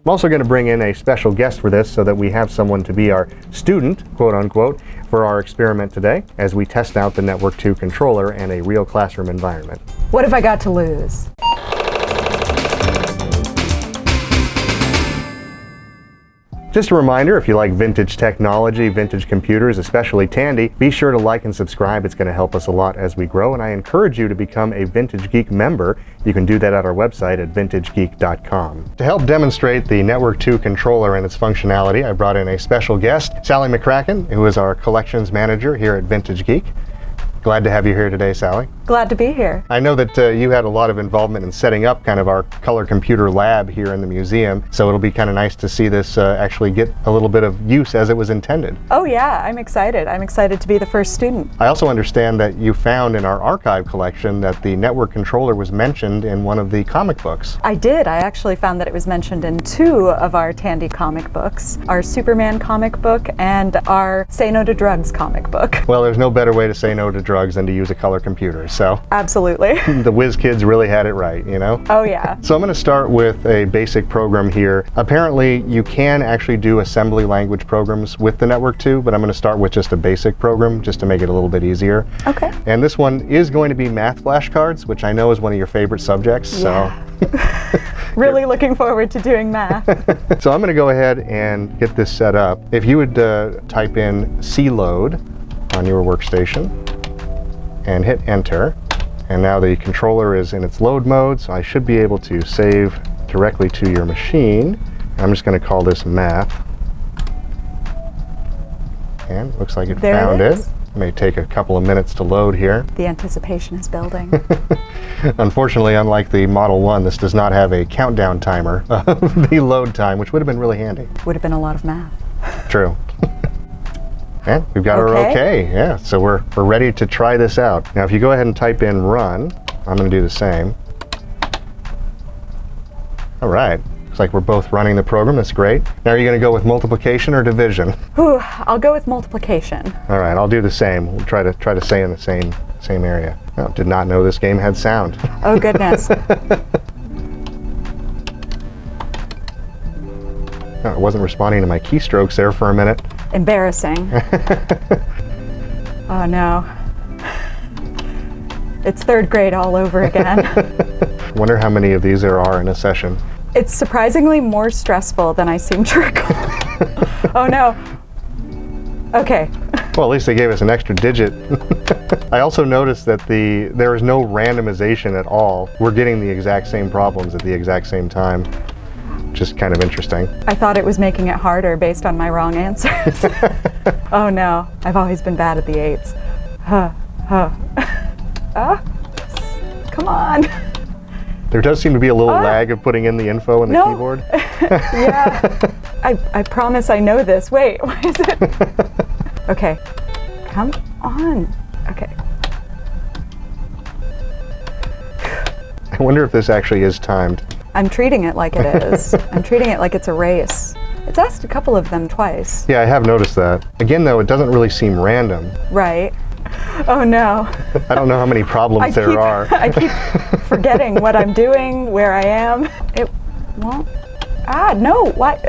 I'm also going to bring in a special guest for this so that we have someone to be our student, quote unquote, for our experiment today as we test out the Network 2 controller in a real classroom environment. What have I got to lose? Just a reminder, if you like vintage technology, vintage computers, especially Tandy, be sure to like and subscribe. It's going to help us a lot as we grow, and I encourage you to become a Vintage Geek member. You can do that at our website at vintagegeek.com. To help demonstrate the Network 2 controller and its functionality, I brought in a special guest, Sally McCracken, who is our collections manager here at Vintage Geek. Glad to have you here today, Sally. Glad to be here. I know that you had a lot of involvement in setting up kind of our color computer lab here in the museum, so it'll be kind of nice to see this actually get a little bit of use as it was intended. Oh yeah, I'm excited. I'm excited to be the first student. I also understand that you found in our archive collection that the network controller was mentioned in one of the comic books. I did. I actually found that it was mentioned in 2 of our Tandy comic books, our Superman comic book and our Say No to Drugs comic book. Well, there's no better way to say no to drugs than to use a color computer, so. Absolutely. The whiz kids really had it right, you know? Oh yeah. So I'm going to start with a basic program here. Apparently you can actually do assembly language programs with the Network 2, but I'm going to start with just a basic program just to make it a little bit easier. Okay. And this one is going to be math flashcards, which I know is one of your favorite subjects. Yeah. So. Really looking forward to doing math. So I'm going to go ahead and get this set up. If you would type in C-load on your workstation and hit enter. And now the controller is in its load mode, so I should be able to save directly to your machine. I'm just going to call this math. And looks like it found it. It may take a couple of minutes to load here. The anticipation is building. Unfortunately, unlike the Model 1, this does not have a countdown timer of the load time, which would have been really handy. Would have been a lot of math. True. And we've got our okay. Yeah, so we're ready to try this out. Now, if you go ahead and type in run, I'm going to do the same. All right. Looks like we're both running the program. That's great. Now, are you going to go with multiplication or division? Ooh, I'll go with multiplication. All right, I'll do the same. We'll try to stay in the same area. Oh, did not know this game had sound. Oh goodness. Oh, it wasn't responding to my keystrokes there for a minute. Embarrassing. Oh no. It's 3rd grade all over again. Wonder how many of these there are in a session. It's surprisingly more stressful than I seem to recall. Oh no. Okay. Well, at least they gave us an extra digit. I also noticed that there is no randomization at all. We're getting the exact same problems at the exact same time. Just kind of interesting. I thought it was making it harder based on my wrong answers. Oh no, I've always been bad at the 8s. Come on. There does seem to be a little lag of putting in the info in the keyboard. Yeah. I promise I know this. Wait, why is it? Okay, come on. Okay. I wonder if this actually is timed. I'm treating it like it is. I'm treating it like it's a race. It's asked a couple of them twice. Yeah, I have noticed that. Again, though, it doesn't really seem random. Right. Oh no. I don't know how many problems there are. I keep forgetting what I'm doing, where I am. It won't. No, what?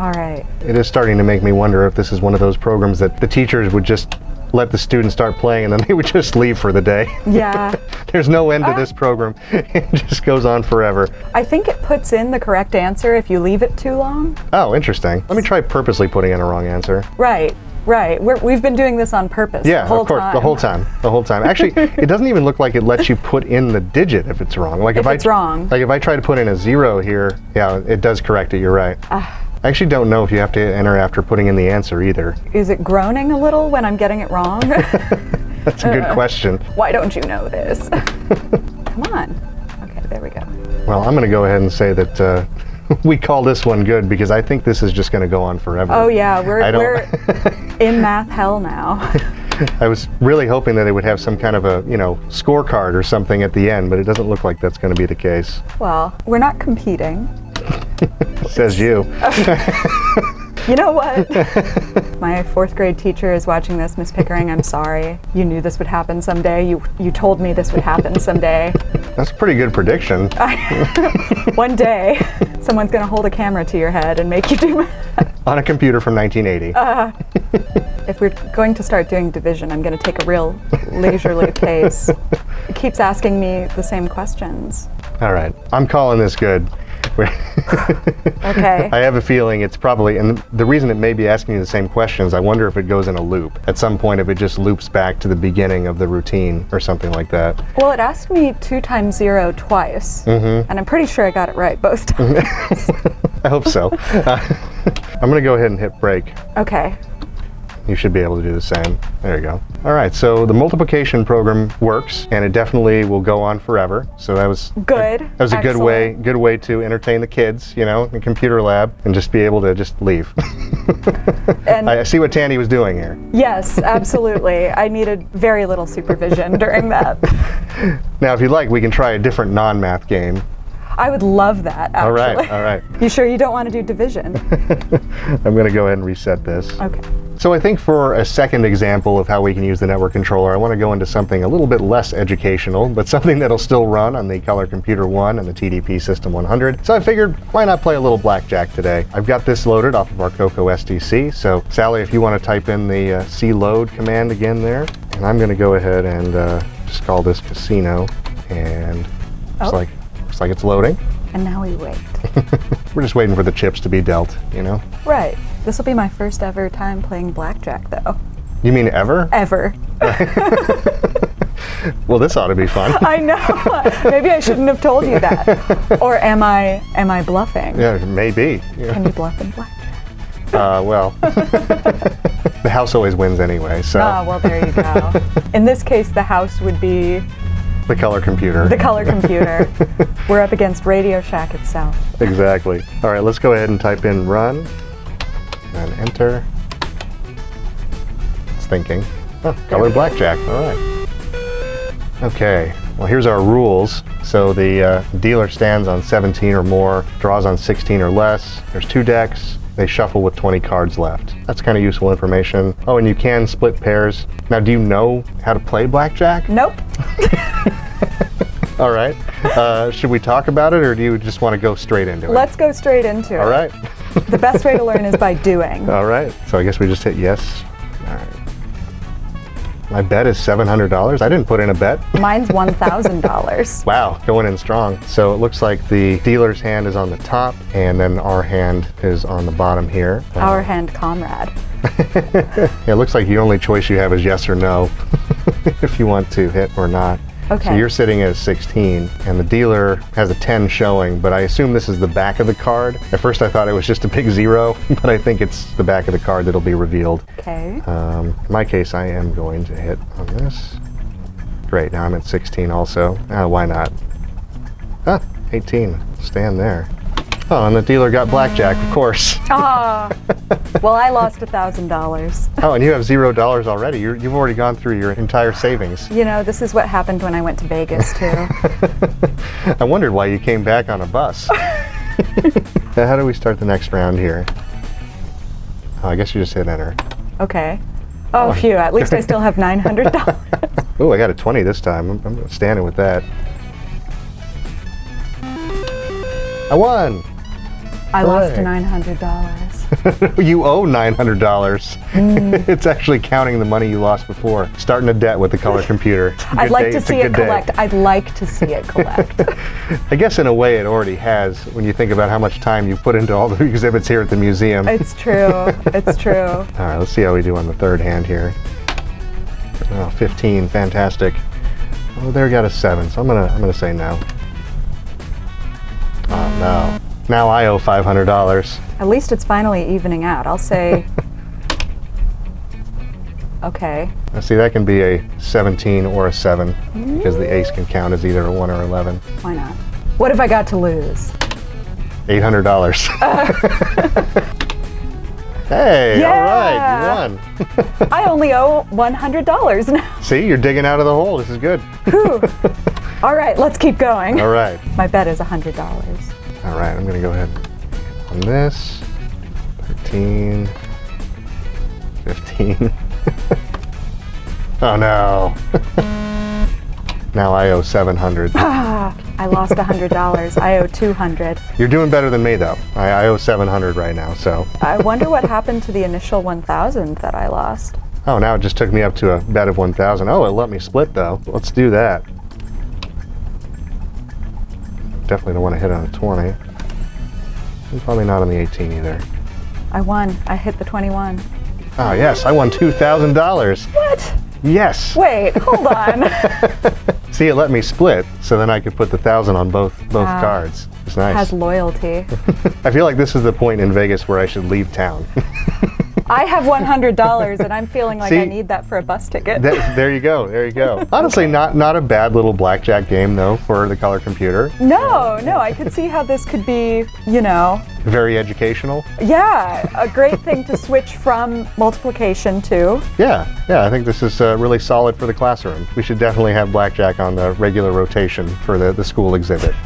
All right. It is starting to make me wonder if this is one of those programs that the teachers would just let the students start playing and then they would just leave for the day. Yeah. There's no end to this program. It just goes on forever. I think it puts in the correct answer if you leave it too long. Oh, interesting. Let me try purposely putting in a wrong answer. Right. We've been doing this on purpose. Yeah, the whole of course, time. the whole time. Actually, it doesn't even look like it lets you put in the digit if it's wrong. Like if it's wrong. Like if I try to put in a 0 here, yeah, it does correct it. You're right. I actually don't know if you have to enter after putting in the answer either. Is it groaning a little when I'm getting it wrong? That's a good question. Why don't you know this? Come on. Okay, there we go. Well, I'm going to go ahead and say that we call this one good because I think this is just going to go on forever. Oh yeah, we're in math hell now. I was really hoping that it would have some kind of a, scorecard or something at the end, but it doesn't look like that's going to be the case. Well, we're not competing. Says you. You know what? My 4th grade teacher is watching this. Miss Pickering, I'm sorry. You knew this would happen someday. You told me this would happen someday. That's a pretty good prediction. One day, someone's going to hold a camera to your head and make you do math. On a computer from 1980. If we're going to start doing division, I'm going to take a real leisurely pace. It keeps asking me the same questions. All right, I'm calling this good. Okay. I have a feeling it's probably, and the reason it may be asking you the same questions, I wonder if it goes in a loop. At some point, if it just loops back to the beginning of the routine or something like that. Well, it asked me 2 times 0 twice, and I'm pretty sure I got it right both times. I hope so. I'm going to go ahead and hit break. Okay. You should be able to do the same. There you go. All right, so the multiplication program works, and it definitely will go on forever. So that was good. That was a good way to entertain the kids, you know, in computer lab, and just be able to just leave. And I see what Tandy was doing here. yes, absolutely. I needed very little supervision during that. Now, if you'd like, we can try a different non-math game. I would love that, actually. All right. You sure you don't want to do division? I'm going to go ahead and reset this. Okay. So I think for a second example of how we can use the network controller, I want to go into something a little bit less educational, but something that'll still run on the Color Computer 1 and the TDP System 100. So I figured, why not play a little Blackjack today? I've got this loaded off of our Coco SDC. So Sally, if you want to type in the cload command again there, and I'm going to go ahead and just call this Casino, and looks like it's loading. And now we wait. We're just waiting for the chips to be dealt, you know? Right. This will be my first ever time playing Blackjack, though. You mean ever? Ever. Well, this ought to be fun. I know. Maybe I shouldn't have told you that. Or am I bluffing? Yeah, maybe. Yeah. Can you bluff in Blackjack? Well, the house always wins anyway, so. Ah, well, there you go. In this case, the house would be the Color Computer. the Color Computer. We're up against Radio Shack itself. Exactly. All right, let's go ahead and type in run and enter. It's thinking. Oh, Color Blackjack. All right. Okay. Well, here's our rules. So the dealer stands on 17 or more, draws on 16 or less. There's 2 decks. They shuffle with 20 cards left. That's kind of useful information. Oh, and you can split pairs. Now, do you know how to play Blackjack? Nope. All right. Should we talk about it, or do you just want to go straight into it? Let's go straight into it. All right. The best way to learn is by doing. All right. So I guess we just hit yes. All right. My bet is $700. I didn't put in a bet. Mine's $1,000. Wow, going in strong. So it looks like the dealer's hand is on the top, and then our hand is on the bottom here. Our hand comrade. Yeah, it looks like the only choice you have is yes or no, if you want to hit or not. Okay. So you're sitting at 16, and the dealer has a 10 showing, but I assume this is the back of the card. At first I thought it was just a big 0, but I think it's the back of the card that'll be revealed. Okay. In my case, I am going to hit on this. Great, now I'm at 16 also. Why not? 18, stand there. Oh, and the dealer got Blackjack, of course. Ah. Well, I lost $1,000. Oh, and you have $0 already. You've already gone through your entire savings. You know, this is what happened when I went to Vegas, too. I wondered why you came back on a bus. How do we start the next round here? Oh, I guess you just hit enter. Okay. Oh, phew. At least I still have $900. Oh, I got a 20 this time. I'm standing with that. I won! I lost Hooray. $900. You owe $900. It's actually counting the money you lost before. Starting a debt with the Color Computer. I'd like to see it collect. I'd like to see it collect. I guess in a way it already has when you think about how much time you put into all the exhibits here at the museum. It's true. It's true. All right, let's see how we do on the third hand here. Oh, 15, fantastic. Oh, there got a 7, so I'm gonna say no. Oh no. Now I owe $500. At least it's finally evening out. I'll say, okay. Now see, that can be a 17 or a 7 because the ace can count as either a 1 or 11. Why not? What have I got to lose? $800. Hey, Yeah. all right, you won. I only owe $100 now. See, you're digging out of the hole. This is good. Whew. All right, let's keep going. All right. My bet is $100. All right, I'm going to go ahead on this. 13, 15. Oh no. Now I owe $700. I lost $100. I owe $200. You're doing better than me though. I owe $700 right now, so. I wonder what happened to the initial 1,000 that I lost. Oh, now it just took me up to a bet of 1,000. Oh, it let me split though. Let's do that. Definitely don't want to hit on a 20. And probably not on the 18 either. I won. I hit the 21. Oh yes, I won $2,000. What? Yes. Wait, hold on. See, it let me split, so then I could put the 1,000 on both cards. It's nice. Has loyalty. I feel like this is the point in Vegas where I should leave town. I have $100 and I'm feeling like See? I need that for a bus ticket. There you go. There you go. Honestly, not a bad little blackjack game though for the color computer. No, I could see how this could be, Very educational. yeah, a great thing to switch from multiplication to. Yeah, I think this is really solid for the classroom. We should definitely have blackjack on the regular rotation for the school exhibit.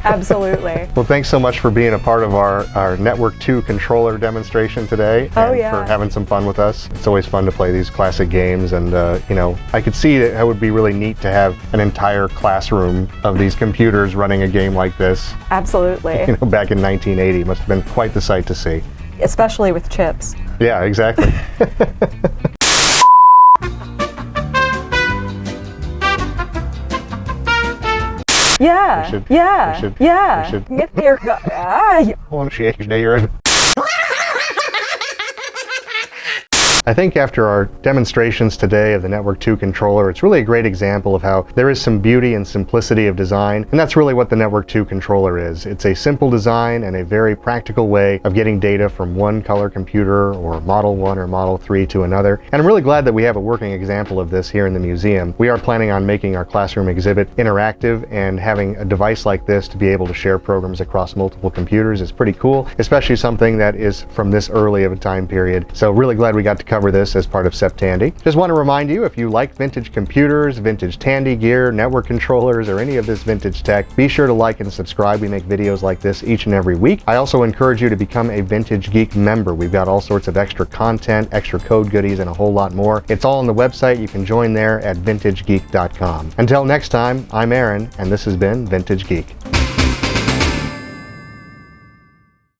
Absolutely. Well, thanks so much for being a part of our Network 2 controller demonstration today. Oh, and yeah. for having some fun with us. It's always fun to play these classic games, and I could see that it would be really neat to have an entire classroom of these computers running a game like this. Absolutely. Back in 1980, must have been quite the sight to see. Especially with chips. Yeah, exactly. Yeah, We should- yeah, we should- yeah. we should- Get here. I think after our demonstrations today of the Network 2 controller, it's really a great example of how there is some beauty and simplicity of design, and that's really what the Network 2 controller is. It's a simple design and a very practical way of getting data from one color computer or Model 1 or Model 3 to another. And I'm really glad that we have a working example of this here in the museum. We are planning on making our classroom exhibit interactive, and having a device like this to be able to share programs across multiple computers is pretty cool, especially something that is from this early of a time period. So really glad we got to cover this as part of Tandy. Just want to remind you, if you like vintage computers, vintage Tandy gear, network controllers, or any of this vintage tech, be sure to like and subscribe. We make videos like this each and every week. I also encourage you to become a Vintage Geek member. We've got all sorts of extra content, extra code goodies, and a whole lot more. It's all on the website. You can join there at vintagegeek.com. Until next time, I'm Aaron, and this has been Vintage Geek.